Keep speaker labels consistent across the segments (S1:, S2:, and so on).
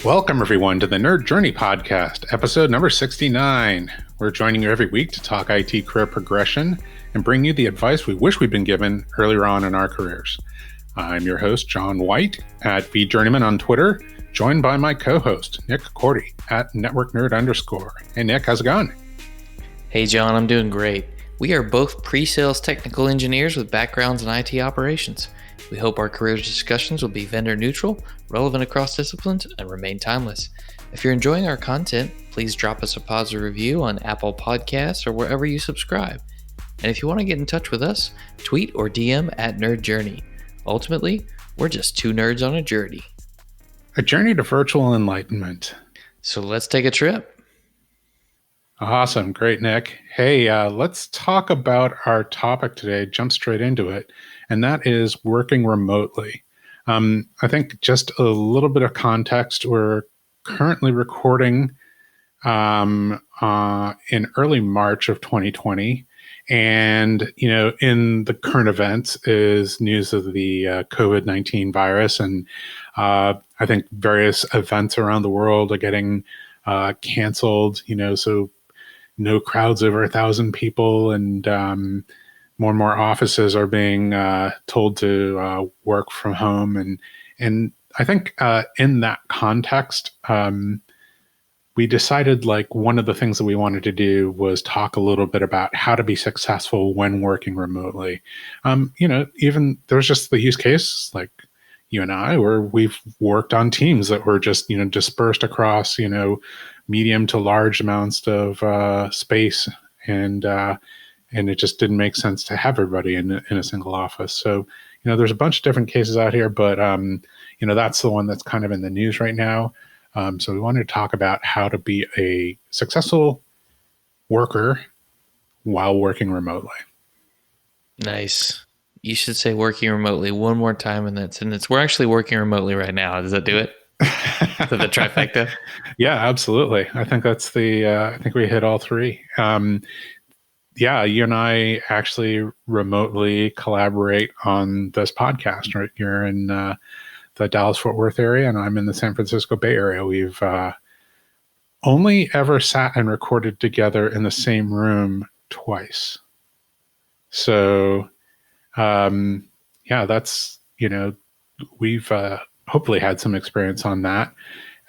S1: Welcome, everyone, to the Nerd Journey Podcast, episode number 69. We're joining you every week to talk IT career progression and bring you the advice we wish we'd been given earlier on in our careers. I'm your host, John White, at VJourneyman on Twitter, joined by my co-host, Nick Cordy, at NetworkNerd_. Hey, Nick, how's it going?
S2: Hey, John, I'm doing great. We are both pre-sales technical engineers with backgrounds in IT operations. We hope our career discussions will be vendor neutral, relevant across disciplines, and remain timeless. If you're enjoying our content, please drop us a positive review on Apple Podcasts or wherever you subscribe. And if you want to get in touch with us, tweet or DM at Nerd Journey. Ultimately, we're just two nerds on a journey.
S1: A journey to virtual enlightenment.
S2: So let's take a trip.
S1: Awesome. Great, Nick. Hey, let's talk about our topic today, jump straight into it, and that is working remotely. I think just a little bit of context, we're currently recording in early March of 2020, and, in the current events is news of the COVID-19 virus, and I think various events around the world are getting canceled, so no crowds over 1,000 people, and more and more offices are being told to work from home. And I think in that context, we decided one of the things that we wanted to do was talk a little bit about how to be successful when working remotely. Even there's just the use case like you and I, where we've worked on teams that were just, dispersed across, medium to large amounts of space, and it just didn't make sense to have everybody in a single office. So, there's a bunch of different cases out here, but that's the one that's kind of in the news right now. So we wanted to talk about how to be a successful worker while working remotely.
S2: Nice. You should say working remotely one more time in that sentence. We're actually working remotely right now. Does that do it? To the trifecta?
S1: Yeah, absolutely. I think that's I think we hit all three. Yeah, you and I actually remotely collaborate on this podcast, right? You're in the Dallas-Fort Worth area, and I'm in the San Francisco Bay Area. We've only ever sat and recorded together in the same room twice. So, yeah, that's, we've hopefully had some experience on that.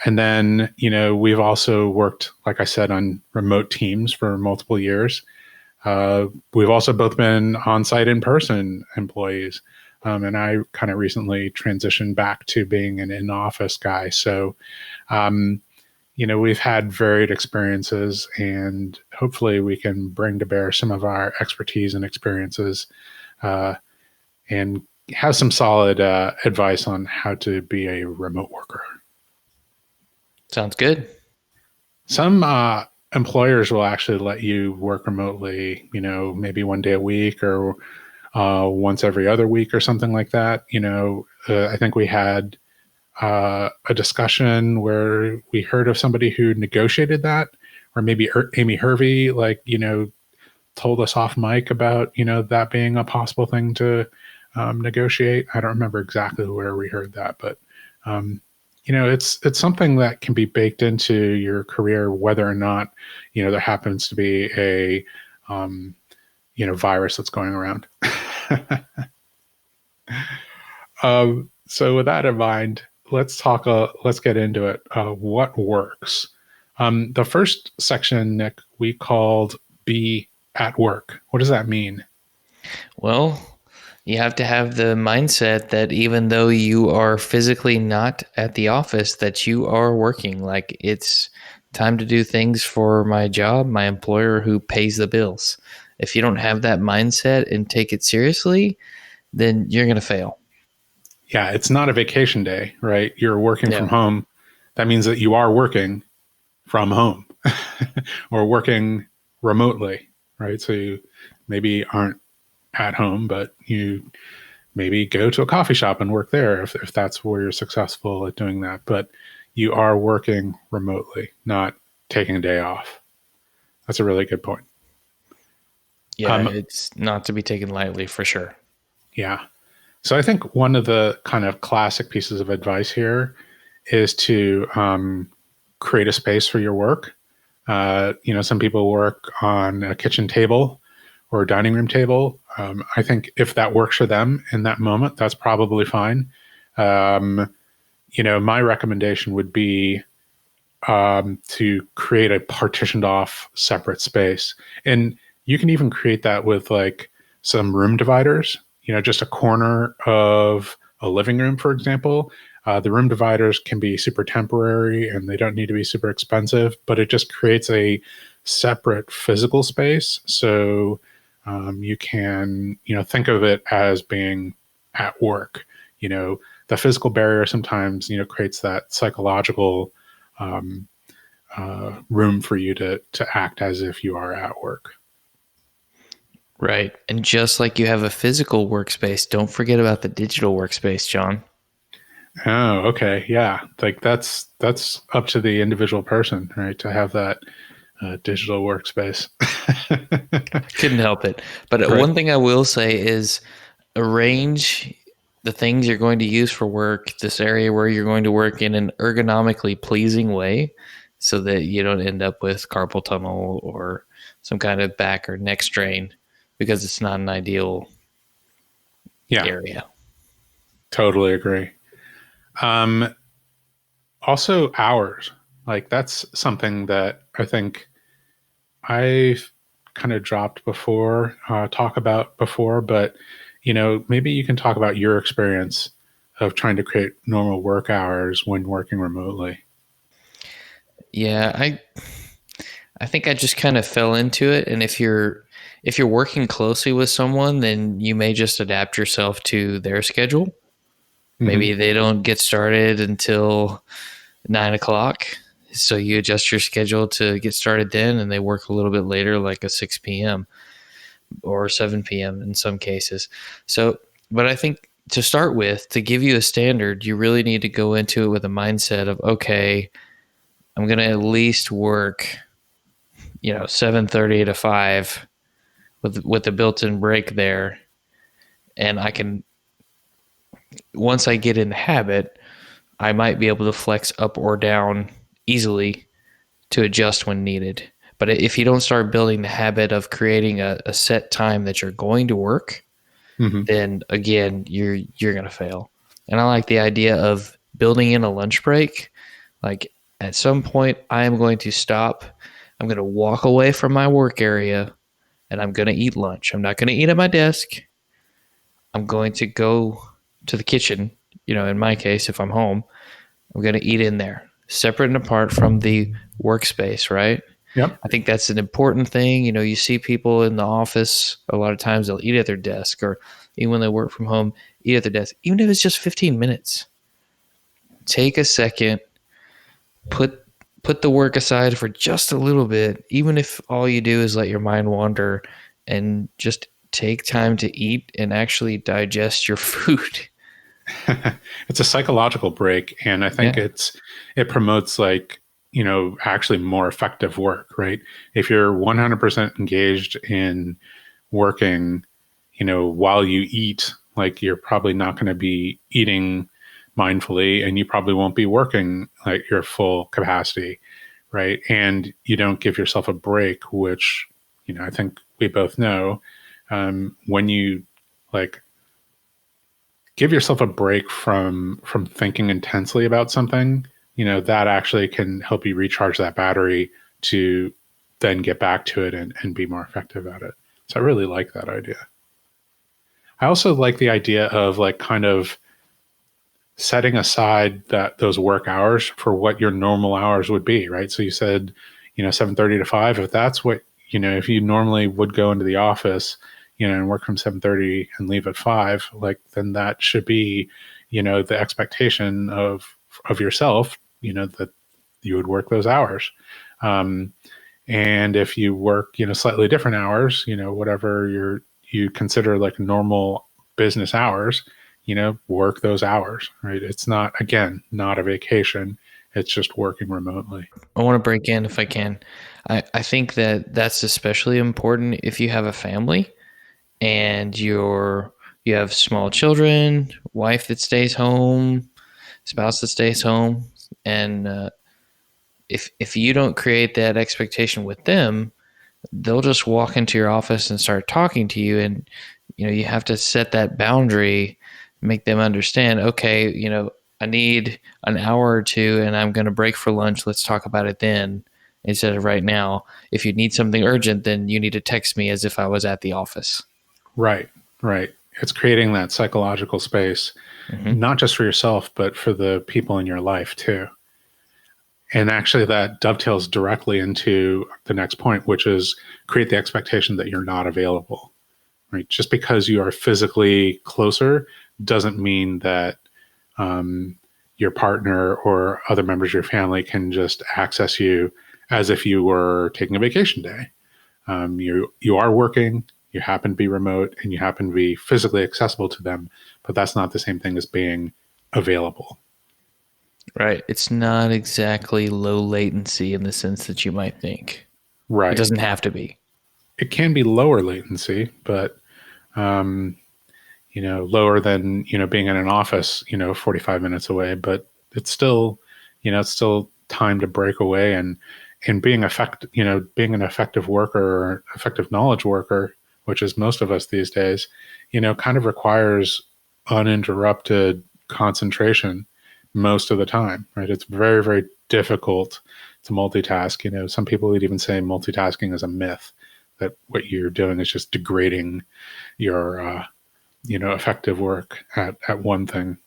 S1: And then, we've also worked, like I said, on remote teams for multiple years. We've also both been on-site in-person employees. And I kind of recently transitioned back to being an in-office guy. So, we've had varied experiences, and hopefully we can bring to bear some of our expertise and experiences and have some solid advice on how to be a remote worker.
S2: Sounds good.
S1: Some employers will actually let you work remotely, maybe one day a week or once every other week or something like that. I think we had a discussion where we heard of somebody who negotiated that, or maybe Amy Hervey, told us off mic about, that being a possible thing to negotiate. I don't remember exactly where we heard that, but it's something that can be baked into your career, whether or not, there happens to be a, virus that's going around. So with that in mind, let's get into it. What works? The first section, Nick, we called Be at Work. What does that mean?
S2: Well, you have to have the mindset that even though you are physically not at the office, that you are working. Like, it's time to do things for my job, my employer who pays the bills. If you don't have that mindset and take it seriously, then you're going to fail.
S1: Yeah, it's not a vacation day, right? You're working from home. That means that you are working from home or working remotely, right? So you maybe aren't at home, but you maybe go to a coffee shop and work there if that's where you're successful at doing that. But you are working remotely, not taking a day off. That's a really good point.
S2: Yeah, it's not to be taken lightly for sure.
S1: Yeah. So I think one of the kind of classic pieces of advice here is to create a space for your work. Some people work on a kitchen table or a dining room table. I think if that works for them in that moment, that's probably fine. Um, my recommendation would be to create a partitioned off separate space. And you can even create that with like some room dividers, just a corner of a living room, for example. The room dividers can be super temporary and they don't need to be super expensive, but it just creates a separate physical space. So you can, think of it as being at work. The physical barrier sometimes, creates that psychological um, room for you to act as if you are at work.
S2: Right. And just like you have a physical workspace, don't forget about the digital workspace, John.
S1: Oh, okay, yeah. Like that's up to the individual person, right? To have that digital workspace.
S2: Couldn't help it. But
S1: Right.
S2: one thing I will say is arrange the things you're going to use for work, this area where you're going to work in an ergonomically pleasing way so that you don't end up with carpal tunnel or some kind of back or neck strain because it's not an ideal
S1: Yeah,
S2: area.
S1: totally agree. Um, Also, hours. Like that's something that I think I've kind of dropped before, talk about before, but maybe you can talk about your experience of trying to create normal work hours when working remotely.
S2: Yeah, I think I just kind of fell into it, and if you're working closely with someone, then you may just adapt yourself to their schedule.
S1: Hmm.
S2: Maybe they don't get started until 9 o'clock. So you adjust your schedule to get started then, and they work a little bit later, like a 6 p.m. or 7 p.m. in some cases. So, but I think to start with, to give you a standard, you really need to go into it with a mindset of, okay, I'm going to at least work, 7:30 to 5 with a built-in break there. And I can, once I get in the habit, I might be able to flex up or down easily to adjust when needed. But if you don't start building the habit of creating a set time that you're going to work,
S1: Hmm.
S2: then again you're gonna fail. And I like the idea of building in a lunch break. Like at some point, I am going to stop. I'm going to walk away from my work area and I'm going to eat lunch. I'm not going to eat at my desk. I'm going to go to the kitchen. In my case, if I'm home, I'm going to eat in there, separate and apart from the workspace, right?
S1: Yep.
S2: I think that's an important thing. You see people in the office a lot of times they'll eat at their desk or even when they work from home, eat at their desk, even if it's just 15 minutes. Take a second, put put the work aside for just a little bit, even if all you do is let your mind wander and just take time to eat and actually digest your food.
S1: It's a psychological break, and I think
S2: Yeah.
S1: it promotes like actually more effective work, right? If you're 100% engaged in working, while you eat, like you're probably not going to be eating mindfully, and you probably won't be working like your full capacity, right? And you don't give yourself a break, which I think we both know when you like give yourself a break from thinking intensely about something, that actually can help you recharge that battery to then get back to it and be more effective at it. So I really like that idea. I also like the idea of like kind of setting aside that those work hours for what your normal hours would be, right? So you said, 7:30 to 5. If that's what, if you normally would go into the office, and work from 7:30 and leave at 5, like then that should be, the expectation of yourself, that you would work those hours. Um, and if you work, slightly different hours, whatever you consider like normal business hours, work those hours, right? It's not, again, not a vacation. It's just working remotely.
S2: I want to break in if I can. I think that that's especially important if you have a family and you have small children, wife that stays home, spouse that stays home. And if you don't create that expectation with them, they'll just walk into your office and start talking to you. And you have to set that boundary, make them understand, okay, I need an hour or two and I'm going to break for lunch. Let's talk about it then instead of right now. If you need something urgent, then you need to text me as if I was at the office.
S1: Right, right. It's creating that psychological space,
S2: Mm-hmm.
S1: not just for yourself, but for the people in your life too. And actually, that dovetails directly into the next point, which is create the expectation that you're not available. Right? Just because you are physically closer doesn't mean that your partner or other members of your family can just access you as if you were taking a vacation day. You are working, you happen to be remote, and you happen to be physically accessible to them, but that's not the same thing as being available.
S2: Right. It's not exactly low latency in the sense that you might think. It
S1: Right.
S2: doesn't have to be.
S1: It can be lower latency, but lower than, being in an office, 45 minutes away, but it's still, it's still time to break away and being an effective worker or effective knowledge worker, which is most of us these days, kind of requires uninterrupted concentration most of the time, right? It's very, very difficult to multitask. Some people would even say multitasking is a myth, that what you're doing is just degrading your, effective work at one thing.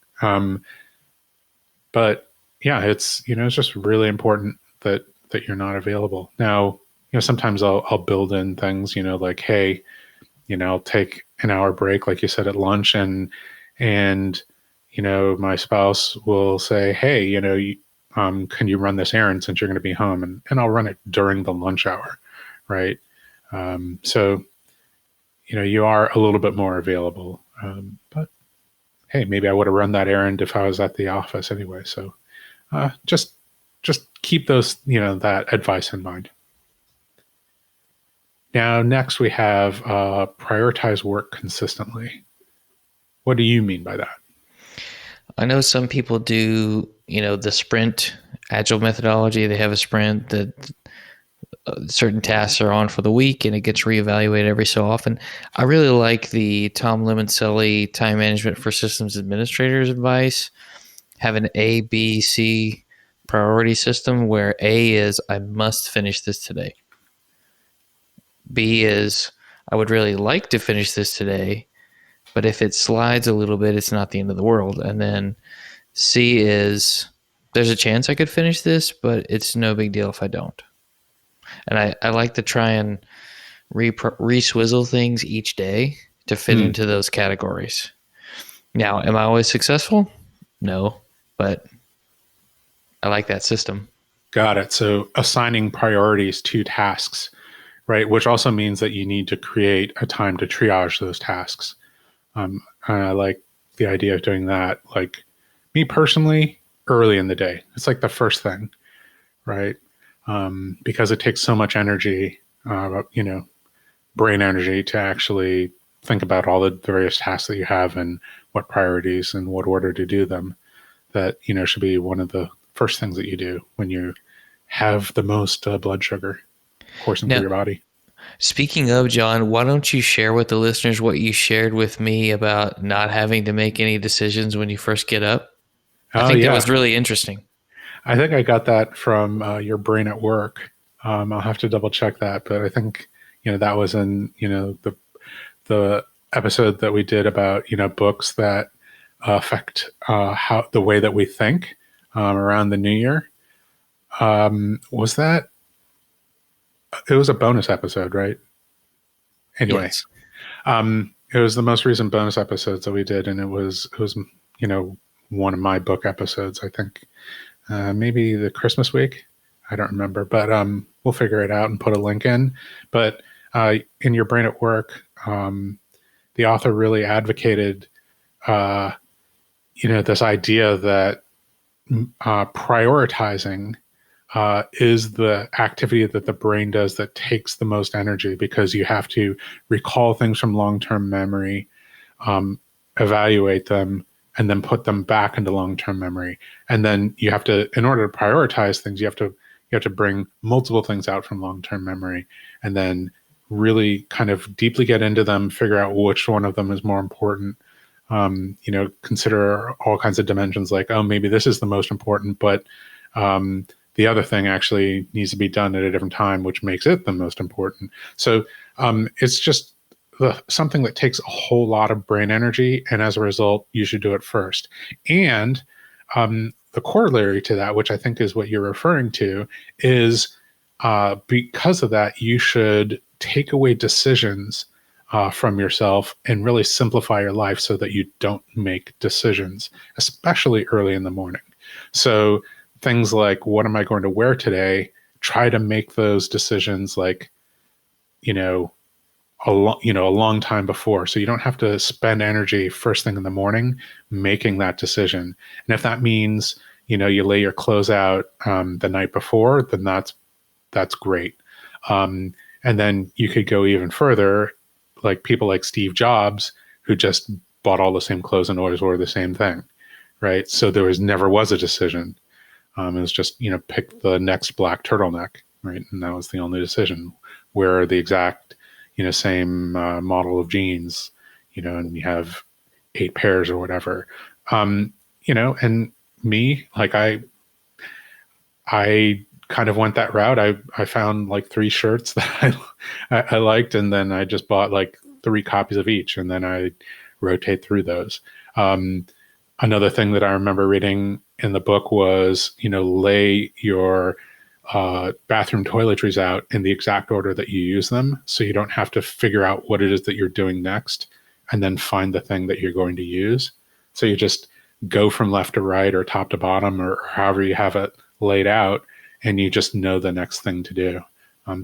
S1: But yeah, it's just really important that you're not available. Now, sometimes I'll build in things, like, hey, I'll take an hour break, like you said, at lunch, and my spouse will say, hey, can you run this errand since you're going to be home, and I'll run it during the lunch hour, right? So you are a little bit more available, but hey, maybe I would have run that errand if I was at the office anyway. So just keep those, that advice in mind. Now, next we have prioritize work consistently. What do you mean by that?
S2: I know some people do, the sprint agile methodology. They have a sprint that certain tasks are on for the week and it gets reevaluated every so often. I really like the Tom Lemoncelli time management for systems administrators advice. Have an A, B, C priority system where A is I must finish this today. B is I would really like to finish this today, but if it slides a little bit, it's not the end of the world. And then C is there's a chance I could finish this, but it's no big deal if I don't. And I like to try and re-swizzle things each day to fit
S1: Hmm.
S2: into those categories. Now, am I always successful? No, but I like that system.
S1: Got it. So assigning priorities to tasks, right? Which also means that you need to create a time to triage those tasks. I like the idea of doing that. Like me personally, early in the day, it's like the first thing, right? Because it takes so much energy, brain energy to actually think about all the various tasks that you have and what priorities and what order to do them. That should be one of the first things that you do when you have the most blood sugar coursing through
S2: Now,
S1: your body.
S2: speaking of John, why don't you share with the listeners what you shared with me about not having to make any decisions when you first get up? I
S1: Oh
S2: think that was
S1: yeah,
S2: really interesting.
S1: I think I got that from your brain at work. I'll have to double check that, but I think that was in the episode that we did about books that affect how the way that we think around the new year. Was that it was a bonus episode, right? Anyway,
S2: Yes.
S1: it was the most recent bonus episodes that we did, and it was one of my book episodes. I think maybe the Christmas week. I don't remember, but we'll figure it out and put a link in. But in your brain at work, the author really advocated, uh, this idea that prioritizing is the activity that the brain does that takes the most energy because you have to recall things from long-term memory, evaluate them, and then put them back into long-term memory. And then you have to, in order to prioritize things, you have to bring multiple things out from long-term memory and then really kind of deeply get into them, figure out which one of them is more important. Consider all kinds of dimensions like, oh, maybe this is the most important, but the other thing actually needs to be done at a different time, which makes it the most important. So it's just something that takes a whole lot of brain energy, and as a result, you should do it first. And the corollary to that, which I think is what you're referring to, is because of that, you should take away decisions from yourself and really simplify your life so that you don't make decisions, especially early in the morning. So things like, what am I going to wear today? Try to make those decisions like, a long time before, so you don't have to spend energy first thing in the morning making that decision. And if that means you lay your clothes out the night before, then that's great. And then you could go even further, like people like Steve Jobs, who just bought all the same clothes and always wore the same thing, right? So there never was a decision. It was just pick the next black turtleneck, right? And that was the only decision. Wear the exact same model of jeans, and you have 8 pairs or whatever. And me, like I kind of went that route. I found like 3 shirts that I liked, and then I just bought like 3 copies of each, and then I rotate through those. Another thing that I remember reading in the book was, lay your bathroom toiletries out in the exact order that you use them, so you don't have to figure out what it is that you're doing next and then find the thing that you're going to use. So you just go from left to right or top to bottom or however you have it laid out, and you just know the next thing to do.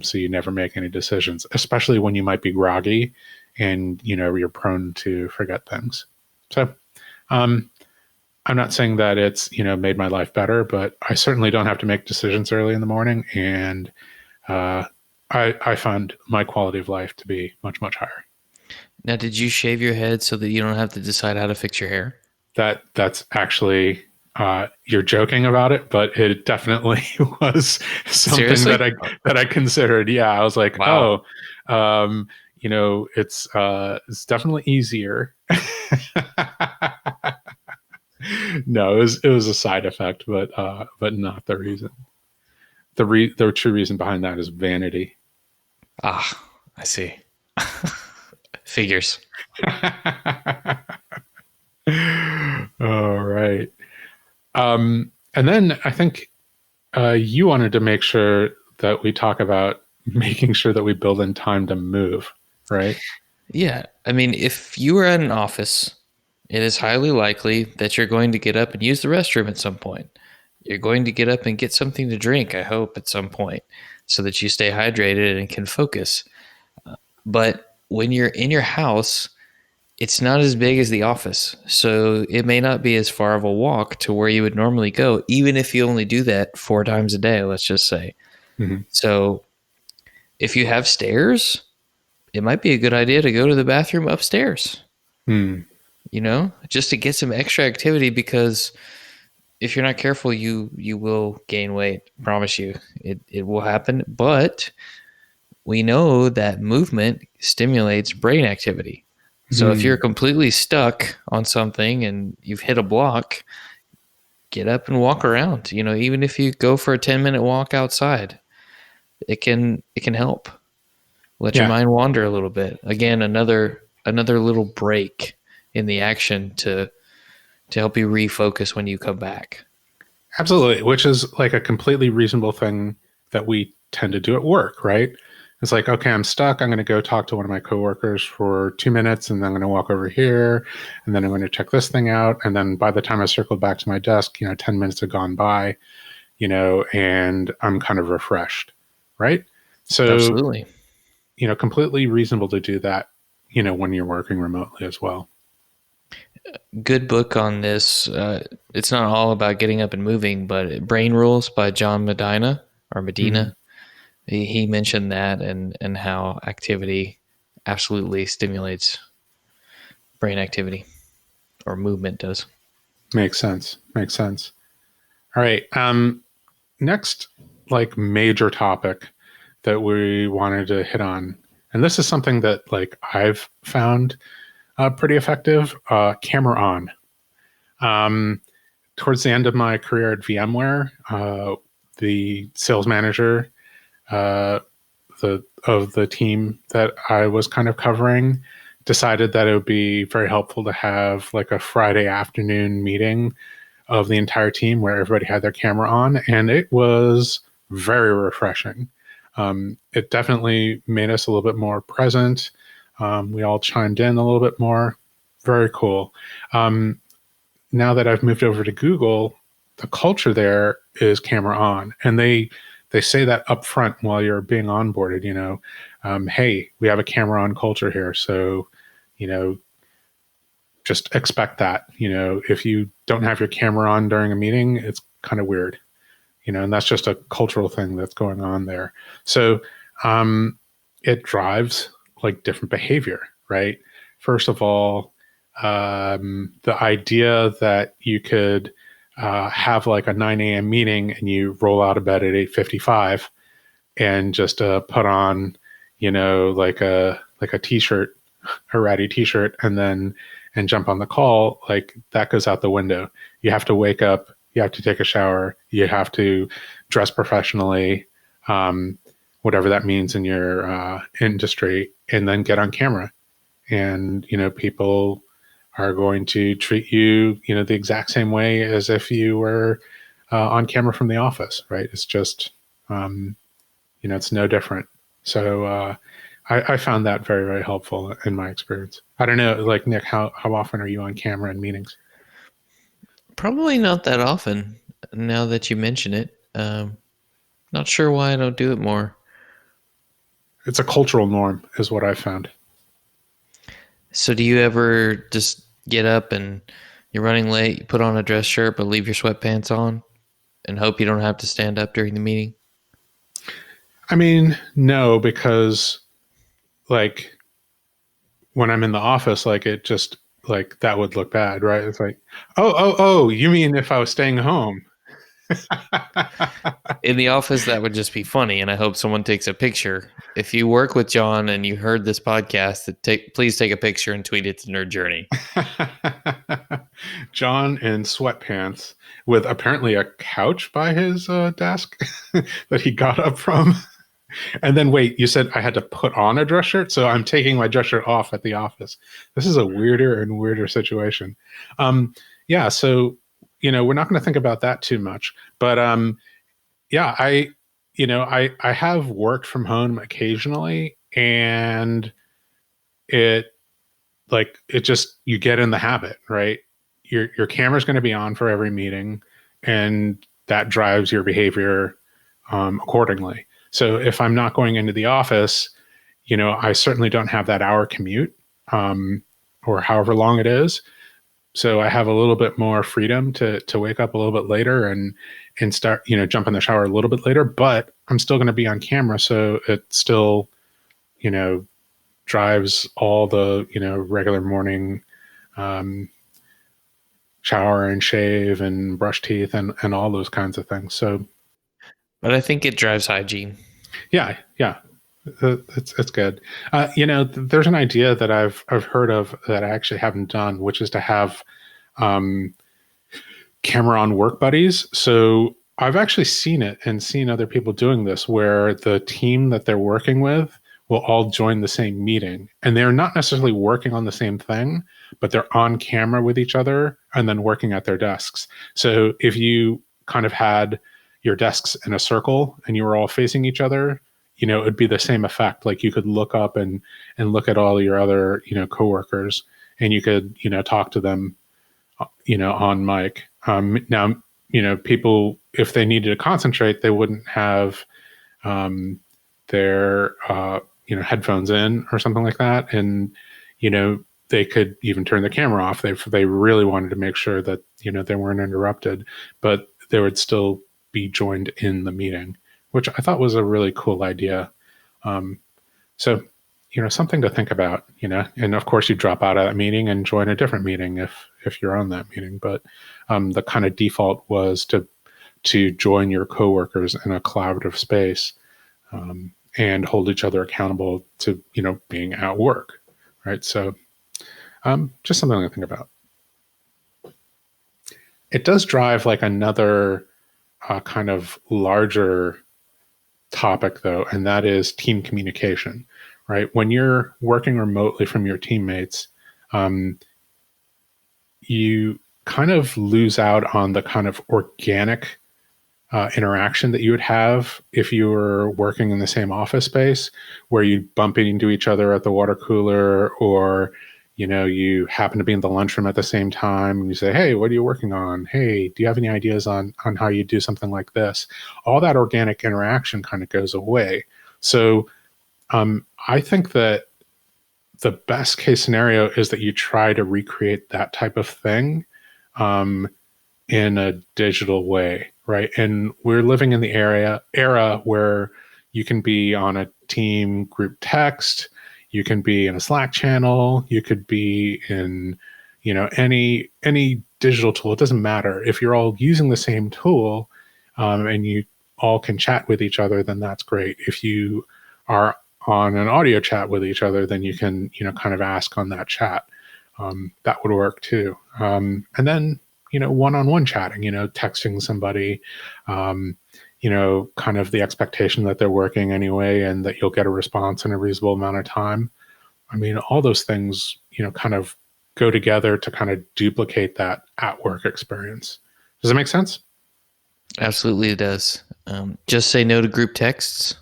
S1: So you never make any decisions, especially when you might be groggy and you're prone to forget things. So I'm not saying that it's made my life better, but I certainly don't have to make decisions early in the morning, and I found my quality of life to be much, much higher.
S2: Now, did you shave your head so that you don't have to decide how to fix your hair?
S1: That's actually you're joking about it, but it definitely was something
S2: Seriously?
S1: that I considered. Yeah, I was like,
S2: Wow.
S1: oh, it's definitely easier. No, it was a side effect, but not the reason. The true reason behind that is vanity.
S2: Ah, I see. Figures.
S1: All right. And then I think you wanted to make sure that we talk about making sure that we build in time to move, right?
S2: Yeah. I mean, if you are at an office, it is highly likely that you're going to get up and use the restroom at some point. You're going to get up and get something to drink, I hope, at some point, so that you stay hydrated and can focus. But when you're in your house, it's not as big as the office. So it may not be as far of a walk to where you would normally go, even if you only do that 4 times a day, let's just say.
S1: Mm-hmm.
S2: So if you have stairs, it might be a good idea to go to the bathroom upstairs,
S1: Mm.
S2: just to get some extra activity, because if you're not careful, you will gain weight. I promise you, it will happen. But we know that movement stimulates brain activity. So if you're
S1: Mm.
S2: completely stuck on something and you've hit a block, get up and walk around. Even if you go for a 10-minute walk outside, it can help. Let your
S1: Yeah,
S2: mind wander a little bit. Again, another little break in the action to help you refocus when you come back.
S1: absolutely. Which is like a completely reasonable thing that we tend to do at work, right? It's like, okay, I'm stuck. I'm going to go talk to one of my coworkers for 2 minutes, and then I'm going to walk over here, and then I'm going to check this thing out. And then by the time I circled back to my desk, 10 minutes have gone by, and I'm kind of refreshed, right? So,
S2: Absolutely.
S1: completely reasonable to do that, when you're working remotely as well.
S2: Good book on this. It's not all about getting up and moving, but Brain Rules by John Medina or
S1: Mhm.
S2: Medina. He mentioned that and how activity absolutely stimulates brain activity, or movement does.
S1: Makes sense. Makes sense. All right. Next, like major topic that we wanted to hit on, and this is something that like I've found pretty effective. Camera on. Um, Towards the end of my career at VMware, the sales manager uh, of the team that I was kind of covering decided that it would be very helpful to have like a Friday afternoon meeting of the entire team where everybody had their camera on, and it was very refreshing. It definitely made us a little bit more present. We all chimed in a little bit more. Very cool. Um, Now that I've moved over to Google, the culture there is camera on, and they say that up front while you're being onboarded. Hey, we have a camera on culture here, so you know, just expect that. If you don't have your camera on during a meeting, it's kind of weird. And that's just a cultural thing that's going on there. So um, it drives like different behavior, right? First of all, the idea that you could have like a 9 a.m. meeting and you roll out of bed at 8:55 and just put on, like a t-shirt, a ratty t-shirt, and jump on the call, like that goes out the window. You have to wake up, you have to take a shower, you have to dress professionally, um, whatever that means in your industry, and then get on camera. And people are going to treat you, the exact same way as if you were on camera from the office, right? It's just, it's no different. So I found that very, very helpful in my experience. I don't know, like Nick, how often are you on camera in meetings?
S2: Probably not that often. Now that you mention it, not sure why I don't do it more.
S1: It's a cultural norm, is what I found.
S2: So, do you ever just get up and you're running late, you put on a dress shirt, but leave your sweatpants on and hope you don't have to stand up during the meeting?
S1: I mean, no, because like when I'm in the office, like it just like that would look bad, right? It's like, oh, you mean if I was staying home?
S2: In the office, that would just be funny, and I hope someone takes a picture. If you work with John and you heard this podcast, please take a picture and tweet it to Nerd Journey.
S1: John in sweatpants with apparently a couch by his desk that he got up from. And then wait, you said I had to put on a dress shirt, so I'm taking my dress shirt off at the office. This is a weirder and weirder situation. Yeah, so we're not going to think about that too much, but yeah, I have worked from home occasionally, and it it just you get in the habit, right? Your camera's going to be on for every meeting, and that drives your behavior accordingly. So if I'm not going into the office, I certainly don't have that hour commute, or however long it is. So I have a little bit more freedom to wake up a little bit later and start, jump in the shower a little bit later, but I'm still going to be on camera. So it still, you know, drives all the, regular morning um, shower and shave and brush teeth and all those kinds of things. So
S2: But I think it drives hygiene.
S1: yeah, it's good. There's an idea that I've heard of that I actually haven't done, which is to have um, camera on work buddies. So I've actually seen it and seen other people doing this, where the team that they're working with will all join the same meeting, and they're not necessarily working on the same thing, but they're on camera with each other and then working at their desks. So if you kind of had your desks in a circle and you were all facing each other, it'd be the same effect. Like you could look up and look at all your other, coworkers, and you could, talk to them, on mic. Now, people, if they needed to concentrate, they wouldn't have their, headphones in or something like that. And, they could even turn the camera off. They really wanted to make sure that, they weren't interrupted, but they would still be joined in the meeting, which I thought was a really cool idea. So something to think about, and of course you drop out of that meeting and join a different meeting if you're on that meeting. But the kind of default was to join your coworkers in a collaborative space, and hold each other accountable to, being at work. Right. So just something to think about. It does drive like another kind of larger topic though, and that is team communication, right? When you're working remotely from your teammates, um, you kind of lose out on the kind of organic interaction that you would have if you were working in the same office space, where you bump into each other at the water cooler, or you happen to be in the lunchroom at the same time and you say, hey, what are you working on? Hey, do you have any ideas on how you do something like this? All that organic interaction kind of goes away. So I think that the best case scenario is that you try to recreate that type of thing um, in a digital way, right? And we're living in the era where you can be on a team group text, you can be in a Slack channel, you could be in, any digital tool. It doesn't matter if you're all using the same tool, and you all can chat with each other. Then that's great. If you are on an audio chat with each other, then you can, kind of ask on that chat. That would work too. And then, one-on-one chatting, texting somebody, kind of the expectation that they're working anyway and that you'll get a response in a reasonable amount of time. I mean, all those things, kind of go together to kind of duplicate that at work experience. Does that make sense?
S2: Absolutely, it does. Just say no to group texts.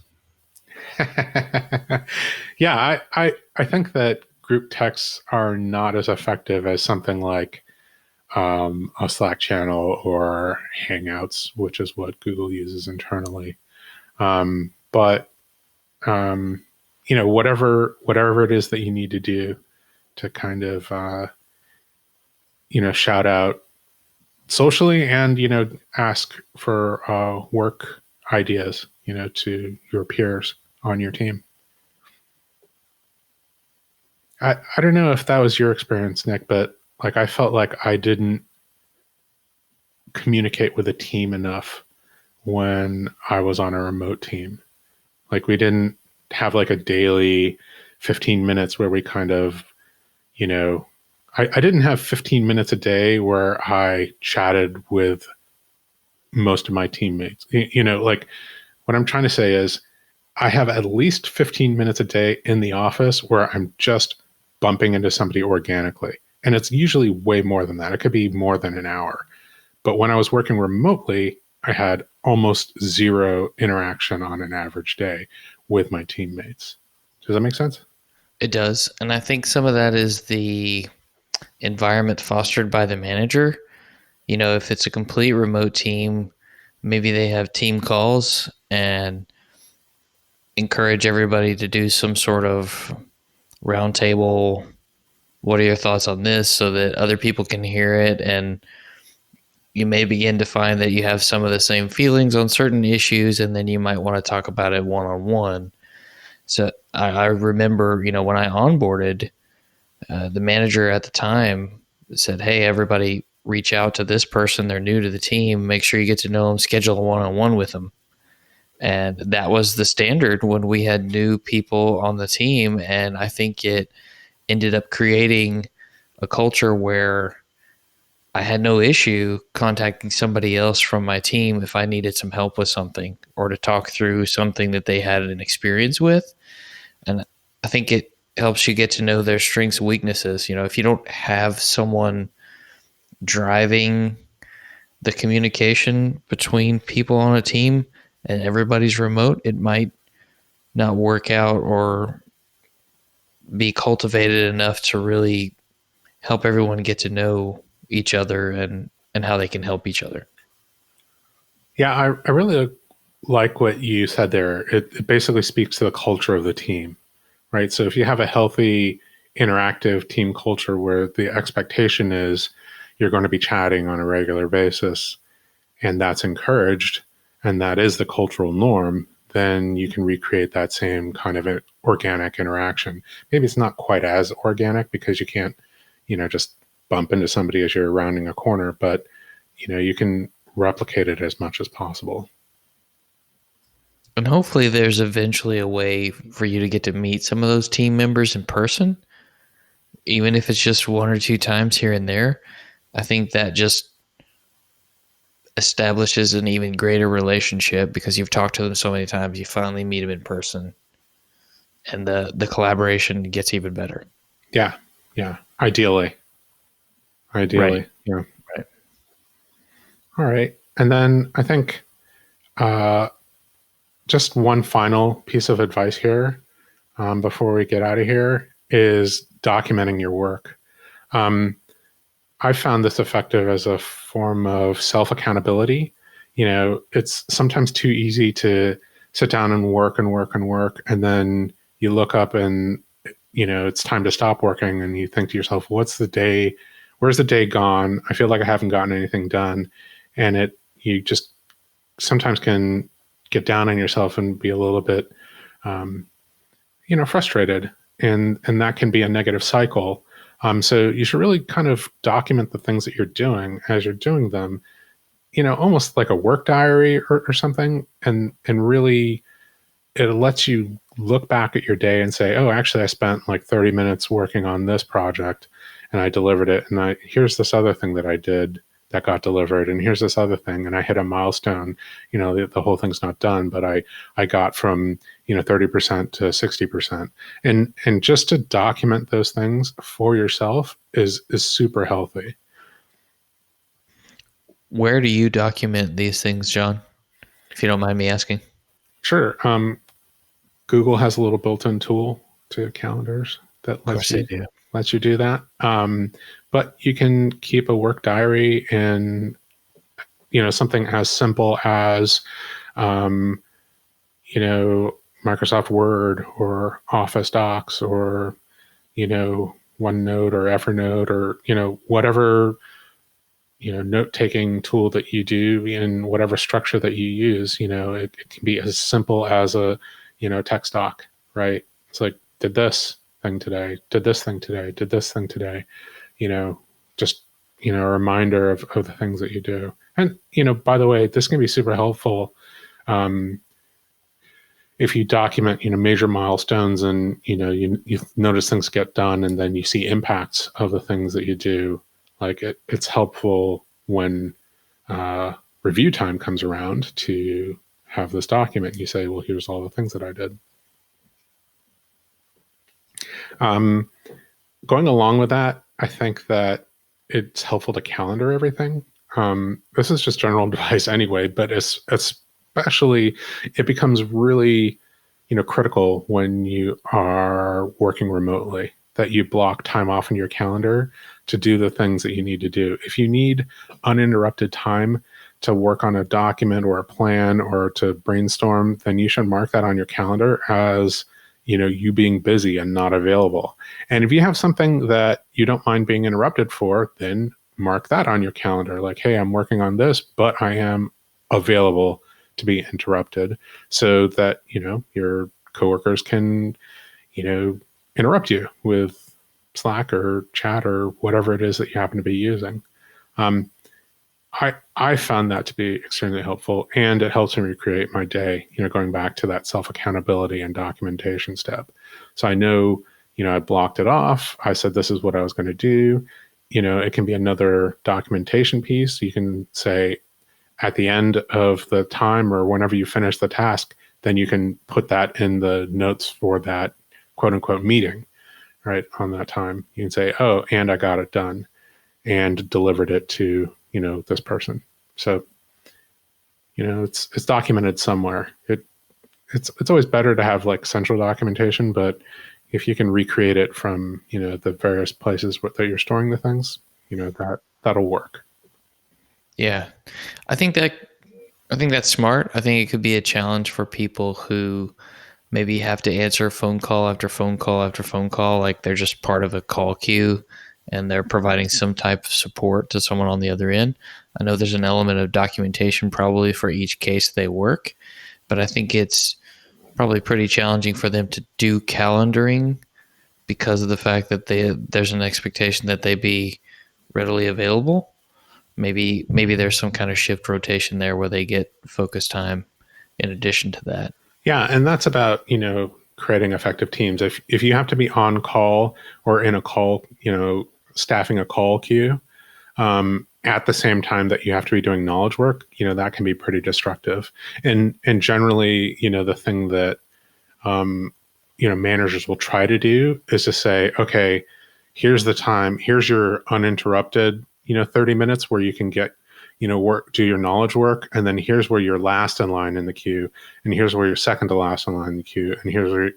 S1: Yeah, I think that group texts are not as effective as something like a Slack channel or Hangouts, which is what Google uses internally. But whatever it is that you need to do to kind of shout out socially and ask for work ideas to your peers on your team. I don't know if that was your experience, Nick, but like I felt like I didn't communicate with a team enough when I was on a remote team. Like we didn't have like a daily 15 minutes where we kind of, I didn't have 15 minutes a day where I chatted with most of my teammates. Like what I'm trying to say is I have at least 15 minutes a day in the office where I'm just bumping into somebody organically. And it's usually way more than that. It could be more than an hour. But when I was working remotely, I had almost zero interaction on an average day with my teammates. Does that make sense?
S2: It does. And I think some of that is the environment fostered by the manager. If it's a complete remote team, maybe they have team calls and encourage everybody to do some sort of roundtable. What are your thoughts on this, so that other people can hear it? And you may begin to find that you have some of the same feelings on certain issues, and then you might want to talk about it one-on-one. So I remember, when I onboarded, the manager at the time said, hey, everybody reach out to this person. They're new to the team. Make sure you get to know them, schedule a one-on-one with them. And that was the standard when we had new people on the team. And I think it ended up creating a culture where I had no issue contacting somebody else from my team if I needed some help with something or to talk through something that they had an experience with. And I think it helps you get to know their strengths and weaknesses. If you don't have someone driving the communication between people on a team and everybody's remote, it might not work out or be cultivated enough to really help everyone get to know each other and how they can help each other.
S1: Yeah, I really like what you said there. It basically speaks to the culture of the team, right? So if you have a healthy, interactive team culture where the expectation is you're going to be chatting on a regular basis and that's encouraged and that is the cultural norm, then you can recreate that same kind of organic interaction. Maybe it's not quite as organic because you can't, just bump into somebody as you're rounding a corner, but you can replicate it as much as possible.
S2: And hopefully there's eventually a way for you to get to meet some of those team members in person, even if it's just one or two times here and there. I think that just establishes an even greater relationship because you've talked to them so many times. You finally meet them in person, and the collaboration gets even better.
S1: Yeah. Yeah. Ideally.
S2: Right.
S1: Yeah.
S2: Right.
S1: All right. And then I think uh, just one final piece of advice here before we get out of here is documenting your work. Um, I found this effective as a form of self accountability. It's sometimes too easy to sit down and work and work and work, and then you look up and it's time to stop working, and you think to yourself, "What's the day? Where's the day gone? I feel like I haven't gotten anything done," and you just sometimes can get down on yourself and be a little bit, um, frustrated, and that can be a negative cycle. So you should really kind of document the things that you're doing as you're doing them, almost like a work diary or something. And really, it lets you look back at your day and say, oh, actually, I spent like 30 minutes working on this project and I delivered it. And here's this other thing that I did that got delivered. And here's this other thing. And I hit a milestone. The whole thing's not done, but I got from, 30% to 60%. And just to document those things for yourself is super healthy.
S2: Where do you document these things, John? If you don't mind me asking.
S1: Sure. Google has a little built-in tool to calendars that
S2: Of course they do.
S1: lets you do that. But you can keep a work diary in, something as simple as, Microsoft Word or Office Docs or, OneNote or Evernote or, whatever, note-taking tool that you do in whatever structure that you use. It can be as simple as a, text doc, right? It's like, did this thing today, did this thing today, did this thing today, just, a reminder of the things that you do. And, by the way, this can be super helpful. If you document, major milestones and, you notice things get done and then you see impacts of the things that you do, like it's helpful when review time comes around to have this document. You say, well, here's all the things that I did. Going along with that, I think that it's helpful to calendar everything. This is just general advice anyway, but especially it becomes really, critical when you are working remotely that you block time off in your calendar to do the things that you need to do. If you need uninterrupted time to work on a document or a plan or to brainstorm, then you should mark that on your calendar as, you being busy and not available. And if you have something that you don't mind being interrupted for, then mark that on your calendar. Like, hey, I'm working on this, but I am available to be interrupted so that, your coworkers can, interrupt you with Slack or chat or whatever it is that you happen to be using. I found that to be extremely helpful, and it helps me recreate my day, going back to that self-accountability and documentation step. So I know, I blocked it off. I said, this is what I was going to do. It can be another documentation piece. You can say at the end of the time or whenever you finish the task, then you can put that in the notes for that quote unquote meeting, right? On that time, you can say, oh, and I got it done and delivered it to, this person. So, it's documented somewhere. It's always better to have like central documentation, but if you can recreate it from, the various places that you're storing the things, that'll work.
S2: Yeah. I think that's smart. I think it could be a challenge for people who maybe have to answer phone call after phone call after phone call, like they're just part of a call queue and they're providing some type of support to someone on the other end. I know there's an element of documentation probably for each case they work, but I think it's Probably pretty challenging for them to do calendaring because of the fact that there's an expectation that they be readily available. Maybe there's some kind of shift rotation there where they get focus time in addition to that.
S1: Yeah, and that's about, creating effective teams. If you have to be on call or in a call, staffing a call queue, at the same time that you have to be doing knowledge work, that can be pretty destructive. And generally, the thing that managers will try to do is to say, okay, here's the time, here's your uninterrupted, 30 minutes where you can get, do your knowledge work. And then here's where you're last in line in the queue. And here's where you're second to last in line in the queue. And here's where,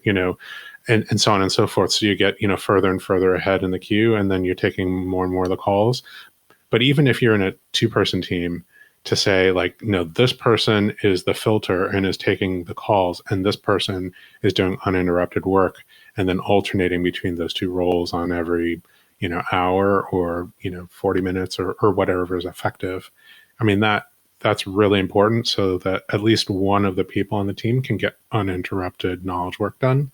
S1: and so on and so forth. So you get, further and further ahead in the queue, and then you're taking more and more of the calls. But even if you're in a 2-person team, to say like, no, this person is the filter and is taking the calls, and this person is doing uninterrupted work, and then alternating between those two roles on every, hour or, 40 minutes or whatever is effective. I mean, that's really important, so that at least one of the people on the team can get uninterrupted knowledge work done,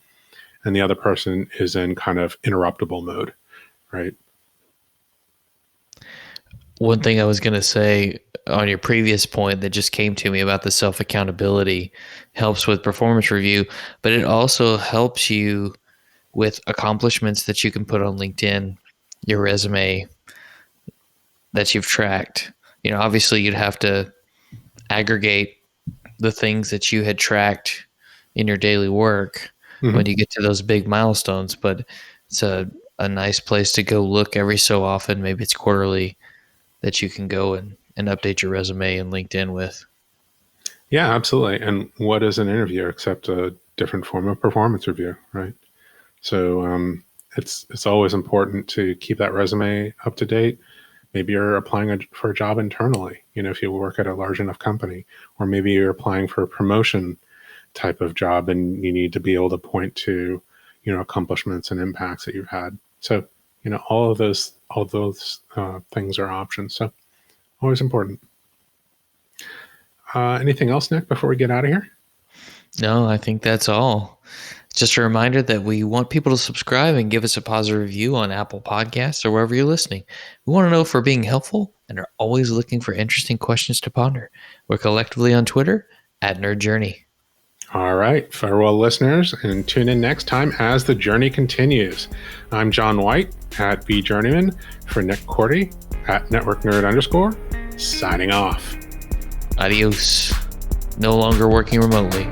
S1: and the other person is in kind of interruptible mode, right?
S2: One thing I was going to say on your previous point that just came to me about the self-accountability helps with performance review, but it also helps you with accomplishments that you can put on LinkedIn, your resume that you've tracked. Obviously you'd have to aggregate the things that you had tracked in your daily work when you get to those big milestones, but it's a nice place to go look every so often. Maybe it's quarterly, that you can go and update your resume and LinkedIn with.
S1: Yeah, absolutely. And what is an interview except a different form of performance review, right? So it's always important to keep that resume up to date. Maybe you're applying for a job internally, if you work at a large enough company, or maybe you're applying for a promotion type of job and you need to be able to point to, accomplishments and impacts that you've had. So, all those things are options. So always important. Anything else, Nick, before we get out of here?
S2: No, I think that's all. Just a reminder that we want people to subscribe and give us a positive review on Apple Podcasts or wherever you're listening. We want to know if we're being helpful and are always looking for interesting questions to ponder. We're collectively on Twitter at Nerd Journey.
S1: All right, farewell, listeners, and tune in next time as the journey continues. I'm John White at BJourneyman for Nick Cordy at Network Nerd _ signing off.
S2: Adios. No longer working remotely.